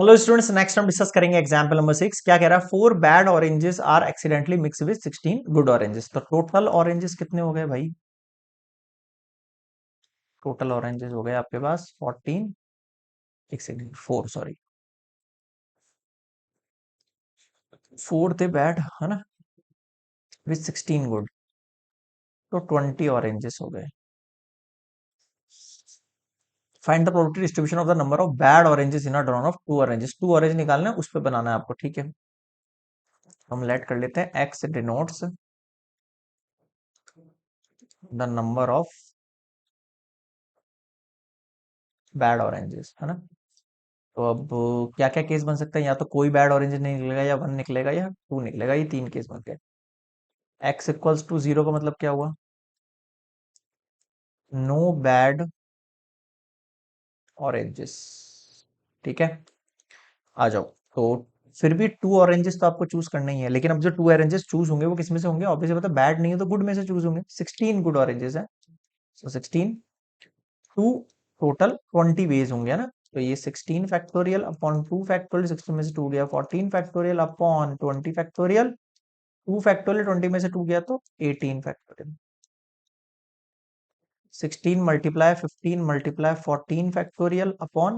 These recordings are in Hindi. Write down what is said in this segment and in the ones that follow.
हेलो स्टूडेंट्स, नेक्स्ट हम डिस्कस करेंगे एग्जांपल नंबर 6। क्या कह रहा है? 4 bad oranges are accidentally mix with 16 good oranges. तो टोटल ऑरेंजेस कितने हो गए भाई? टोटल ऑरेंजेस हो गए आपके पास 14, एक सेकंड, 4 सॉरी, 4 थे बैड है ना, विद 16 गुड, तो 20 ऑरेंजेस हो गए। Find the probability distribution of the number of bad oranges in a drawn of 2 oranges. 2 orange निकालना है, उस पे बनाना है आपको, ठीक है। हम लेट कर लेते हैं x denotes the number of bad oranges, है ना। तो अब क्या क्या केस बन सकता है? या तो कोई बैड ऑरेंज नहीं निकलेगा, या 1 निकलेगा, या 2 निकलेगा। ये 3 केस बन गए। एक्स इक्वल्स टू 0 का मतलब क्या हुआ? नो बैड ऑरेंजेस, ठीक है। आ जाओ। तो फिर भी 2 ऑरेंजेस तो आपको चूज करना ही है, लेकिन अब जो 2 ऑरेंजेस चूज होंगे वो किस में से होंगे? ऑब्वियसली पता, बैड नहीं है तो गुड में से चूज होंगे। 16 गुड ऑरेंजेस है, सो 16 टू टोटल 20 वेज होंगे, है ना। तो ये 16 फैक्टोरियल अपॉन 2 फैक्टोरियल, 16 में से 2 गया 14 फैक्टोरियल अपॉन 20 फैक्टोरियल, 2 फैक्टोरियल 20 में से 2 गया तो 18 factorial. 16 multiply 15 multiply 14 factorial upon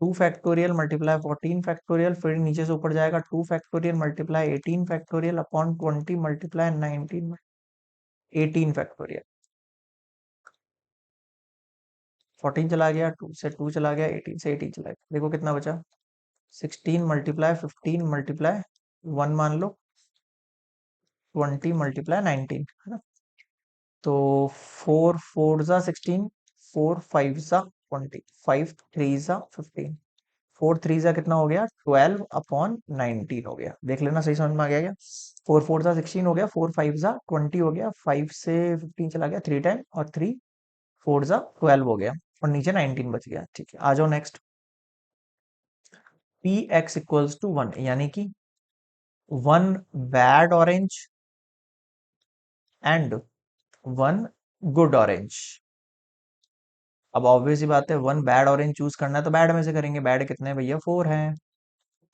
2 factorial multiply 14 factorial, फिर नीचे से ऊपर जाएगा 2 factorial multiply 18 factorial upon 20 multiply 19 18 factorial. 14 चला गया, 2 से 2 चला गया, 18 से 18 चला गया। देखो कितना बचा। 16 मल्टीप्लाई 15 मल्टीप्लाई 1 मान लो, 20 मल्टीप्लाई 19, है ना। तो 4 4 जा 16, 4 5 जा 20, 5 3 जा 15, 4 3 जा कितना हो गया? 12 अपॉन 19 हो गया। देख लेना, सही समझ में आ गया क्या? 4 4 जा 16 हो गया, 4 5 जा 20 हो गया, 5 से 15 चला गया 3 टाइम, और 3 4 जा 12 हो गया, और नीचे 19 बच गया। ठीक है, आ जाओ next. P x equals to 1, यानी कि 1 bad orange and 1 good orange. अब ऑब्वियस ही बात है, 1 बैड ऑरेंज चूज करना है तो बैड में से करेंगे। बैड कितने हैं भैया? 4 हैं।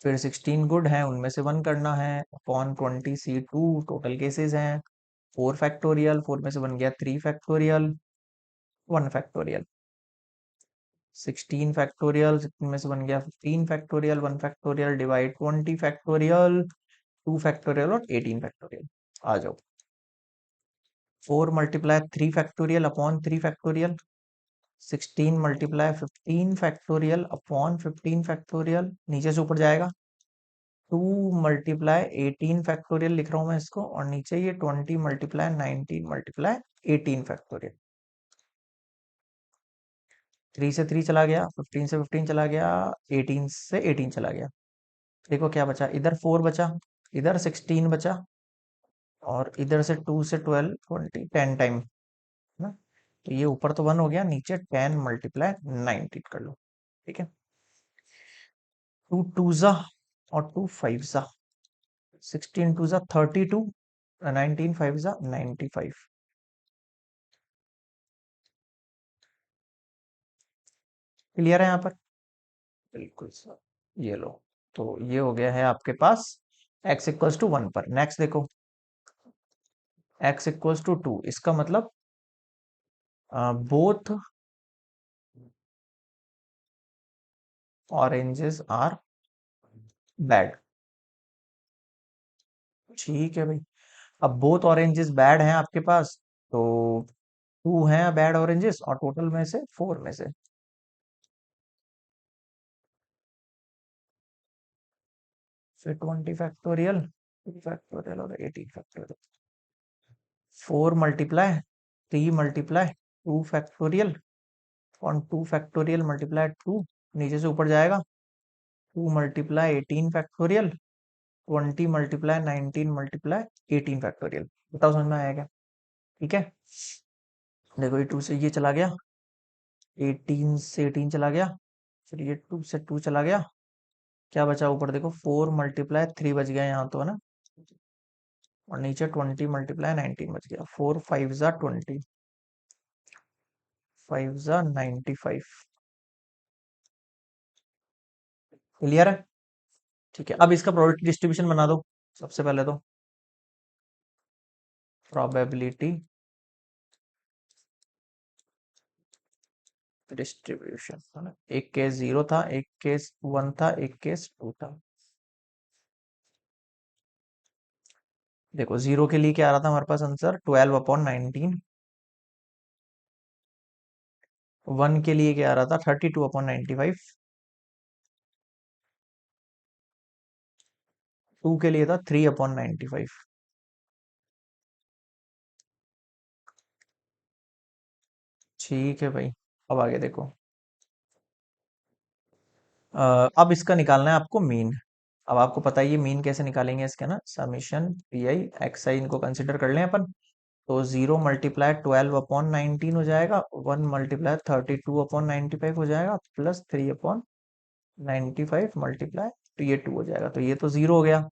फिर 16 गुड है, उनमें से 1 करना है, अपॉन 20 सी 2 टोटल केसेस हैं। 4 फैक्टोरियल, 4 में से बन गया 3 फैक्टोरियल, 1 फैक्टोरियल। 16 फैक्टोरियल, 16 में से बन गया 15 factorial, 1 factorial, divide 20 factorial, 2 factorial और 18 फैक्टोरियल। आ जाओ। 4 multiply 3 factorial upon 3 factorial, 16 multiply 15 factorial upon 15 factorial, नीचे से ऊपर जाएगा 2 मल्टीप्लाई 18 फैक्टोरियल, लिख रहा हूं मैं इसको, और नीचे ये 20 मल्टीप्लाई 19 मल्टीप्लाई 18 फैक्टोरियल। 3 से 3 चला गया, 15 से 15 चला गया, 18 से 18 चला गया। देखो क्या बचा, इधर 4 बचा, इधर 16 बचा, और इधर से 2 से 12 20 10 टाइम, है ना। तो ये ऊपर तो 1 हो गया, नीचे 10 मल्टीप्लाई 19 कर लो, ठीक है। 2 टू जा और 2 5 जा, 16 टू जा 32, 19 5 जा 95। क्लियर है यहाँ पर? बिल्कुल सर। ये लो। तो ये हो गया है आपके पास x इक्वल्स टू 1 पर। नेक्स्ट देखो, x इक्वल्स टू 2, इसका मतलब बोथ ऑरेंजेस आर बैड। ठीक है भाई। अब बोथ ऑरेंजेस बैड हैं आपके पास, तो 2 हैं बैड ऑरेंजेस, और टोटल में से 4 में से फिर 20 फैक्टोरियल, 2 फैक्टोरियल और 18 फैक्टोरियल। 4 मल्टीप्लाई 3 मल्टीप्लाई 2 फैक्टोरियल और 2 फैक्टोरियल मल्टीप्लाई 2, नीचे से ऊपर जाएगा 2 multiply 18 factorial, 20 multiply 19 multiply 18 factorial. बताओ समझ में आया क्या? ठीक है। देखो ये 2 से ये चला गया, 18 से 18 चला गया, फिर ये 2 से 2 चला गया, क्या बचा ऊपर? देखो 4 मल्टीप्लाई 3 बच गया यहाँ तो, है ना, और नीचे 20 मल्टीप्लाई 19 बच गया। 4 5 जा 20, 5 जा 95, क्लियर है? ठीक है, अब इसका प्रोबेबिलिटी डिस्ट्रीब्यूशन बना दो सबसे पहले तो। प्रोबेबिलिटी डिस्ट्रीब्यूशन है ना, एक केस 0 था, एक केस 1 था, एक केस 2 था। देखो 0 के लिए क्या आ रहा था हमारे पास आंसर, 12/19। 1 के लिए क्या आ रहा था, 32/95। 2 के लिए था 3/95। ठीक है भाई, अब आगे देखो। अब इसका निकालना है आपको मीन। अब आपको पता है ये मीन कैसे निकालेंगे इसके ना, समीशन पी आई एक्स आई इनको कंसिडर कर लें अपन। तो 0 × 12/19 हो जाएगा, 1 × 32/95 हो जाएगा, प्लस 3/95 तो ये 2 हो जाएगा, तो ये तो 0 हो गया।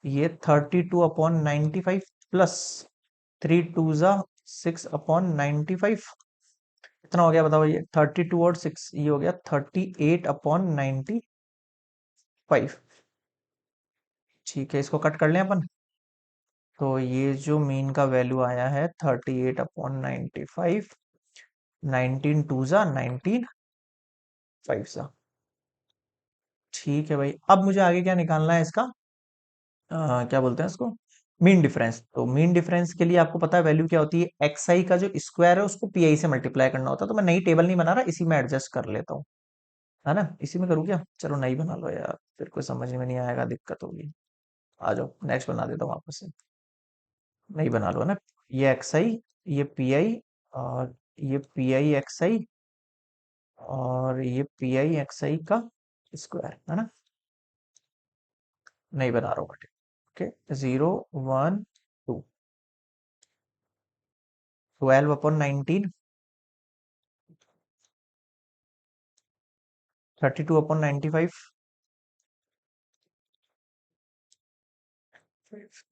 ये 32/95 प्लस 3 2 ज़ा 6/95 कितना हो गया बताओ, ये 32 और 6 ये हो गया 38/95। ठीक है, इसको कट कर लें अपन। तो ये जो मीन का वैल्यू आया है 38/95, 19 2 ज़ा 19 5 ज़ा। ठीक है भाई, अब मुझे आगे क्या निकालना है इसका, क्या बोलते हैं इसको, मीन डिफरेंस। तो मीन डिफरेंस के लिए आपको पता है वैल्यू क्या होती है, एक्स आई का जो स्क्वायर है उसको पी आई से मल्टीप्लाई करना होता है। तो मैं नई टेबल नहीं बना रहा, इसी में एडजस्ट कर लेता हूँ, है ना, इसी में करूँ क्या, चलो नई बना लो यार, फिर कोई समझ में नहीं आएगा, दिक्कत होगी। आ जाओ नेक्स्ट बना देता हूँ वापस से, नई बना लो ना। ये एक्स आई, ये पी आई, और ये पी आई एक्स आई, और ये पी आई एक्स आई का स्क्वायर, है ना, नहीं बना रहा हूँ। ओके, 0 1 2, 12/19, 32/95,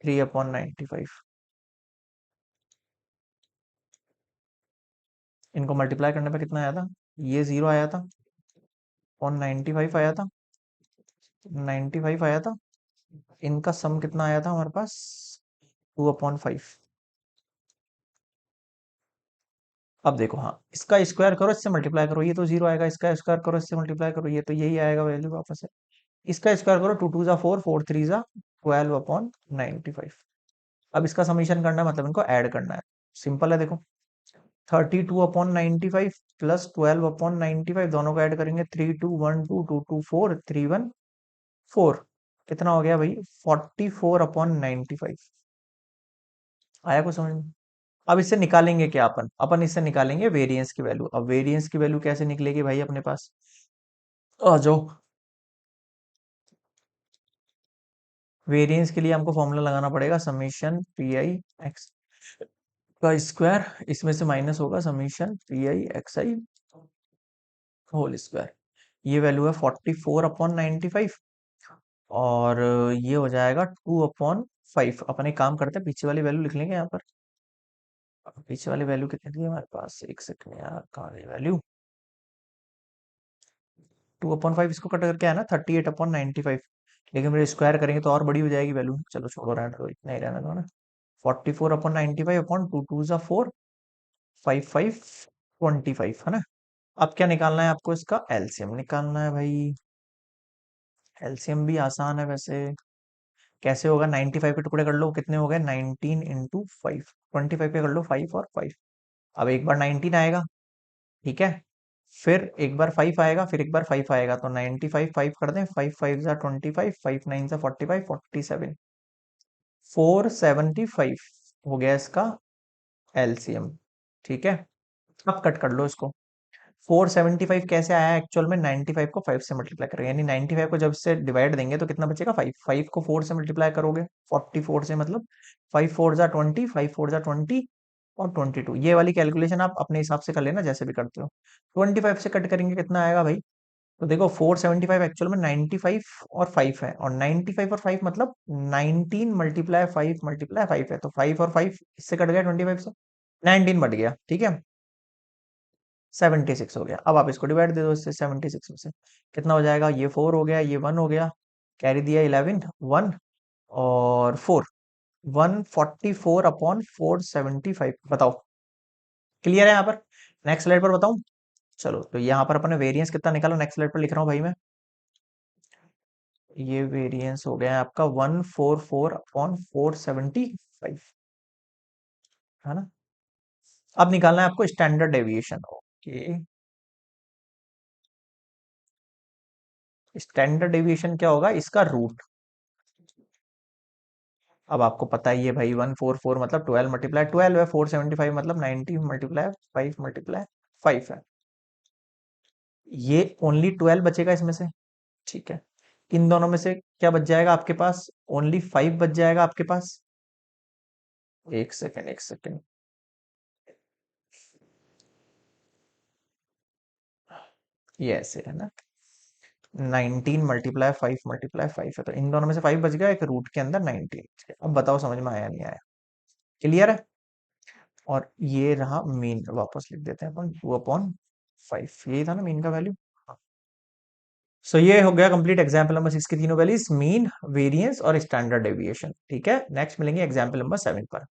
3/95। इनको मल्टीप्लाई करने पे कितना आया था, ये 0 आया था, और 95 आया था, 95 आया था। इनका सम कितना आया था हमारे पास, 2/5। अब देखो, हाँ इसका स्क्वायर करो, इससे मल्टीप्लाई करो, ये तो 0 आएगा, इसका स्क्वायर करो, इससे मल्टीप्लाई करो, ये तो यही आएगा वैल्यू वापस से। इसका स्क्वायर करो, 2 2 ज़ा 4, 4 3 ज़ा 12/95। अब इसका समीशन करना है, मतलब इनको ऐड करना है। सिंपल है, देखो 32/95 प्लस 12/95, दोनों को ऐड करेंगे, 3 2 1 2 2 2 4 3 1 4, कितना हो गया भाई, 44/95। आया कुछ समझ में? अब इससे निकालेंगे क्या, अपन अपन इससे निकालेंगे वेरिएंस की वैल्यू। अब वेरिएंस की वैल्यू कैसे निकलेगी भाई अपने पास, आ जाओ। वेरिएंस के लिए हमको फॉर्मूला लगाना पड़ेगा, समीशन पी आई एक्स का स्क्वायर, इसमें से माइनस होगा summation P i x i whole square. ये वैल्यू है 44/95, और ये हो जाएगा 2/5। अपन एक काम करते हैं, पीछे वाली वैल्यू लिख लेंगे यहाँ पर। पीछे वाली वैल्यू कितनी थी हमारे पास, एक सेकंड यार, कहाँ गई वैल्यू, 2/5 इसको कट करके आया ना 38/95, लेकिन मेरे स्क्वायर करेंगे तो और बड़ी हो जाएगी वैल्यू, चलो छोड़ो, रहने दो, इतना ही रहने दो ना। 44/95 अपॉन 2 2 ज़ा 4, 5 5 25, है ना। अब क्या निकालना है आपको, इसका एलसीएम निकालना है भाई। एलसीएम भी आसान है वैसे, कैसे होगा, 95 के टुकड़े कर लो, कितने हो गए, 19 × 5, 25 के कर लो 5 और 5। अब एक बार 19 आएगा, ठीक है, फिर एक बार 5 आएगा, फिर एक बार 5 आएगा, तो 95 5 कर दें, 5 5 ज़ा 25, 5 9 ज़ा 45, 47, 475 हो गया इसका एलसीएम। ठीक है, अब कट कर लो इसको। 475 कैसे आया एक्चुअल में, 95 को 5 से मल्टीप्लाई करेंगे, यानी 95 को जब से डिवाइड देंगे तो कितना बचेगा, 5 5 को 4 से मल्टीप्लाई करोगे, 44 से, मतलब 5 4 ज़ा 20, 5 4 ज़ा 20 और 22। ये वाली कैलकुलेशन आप अपने हिसाब से कर लेना जैसे भी करते हो। 25 से कट करेंगे कितना आएगा भाई, तो देखो 475 एक्चुअल में 95 और 5 है, और 95 और 5 मतलब 19 मल्टीप्लाई 5 मल्टीप्लाई 5 है, तो 5 और 5 इससे कट गया 25 से, 19 बढ़ गया, ठीक है। 76 हो गया। अब आप इसको डिवाइड दे दो इससे, 76 में से कितना हो जाएगा, ये 4 हो गया, ये 1 हो गया, कैरी दिया 11, 1 और 4, 144 अपॉन 475। बताओ, क्लियर है यहाँ पर? नेक्स्ट स्लाइड पर बताऊं? चलो, तो यहाँ पर अपन ने वेरिएंस कितना निकाला, नेक्स्ट स्लाइड पर लिख रहा हूँ भाई मैं। ये वेरिएंस हो गया है आपका 144 अपॉन 475, है ना? अब निकालना है आपको standard deviation. Okay, standard deviation क्या होगा, इसका रूट। अब आपको पता ही है भाई, 144 मतलब 12 मल्टीप्लाई 12 है, 475 मतलब 90 मल्टीप्लाई 5 मल्टीप्लाई 5 है। ये ओनली 12 बचेगा इसमें से, ठीक है। इन दोनों में से क्या बच जाएगा आपके पास, ओनली 5 बच जाएगा आपके पास। एक सेकेंड, एक सेकेंड, ये ऐसे है ना, 19 मल्टीप्लाई 5 मल्टीप्लाई 5 है, तो इन दोनों में से 5 बच गया, एक रूट के अंदर 19। अब बताओ समझ में आया नहीं आया? क्लियर है? और ये रहा मीन, वापस लिख देते हैं अपन, 2/5, यही था ना मीन का वैल्यू। सो ये हो गया कंप्लीट एग्जाम्पल नंबर 6 की तीनों वैल्यूज, मीन, वेरिएंस और स्टैंडर्ड डेविएशन। ठीक है, नेक्स्ट मिलेंगे एग्जाम्पल नंबर 7 पर।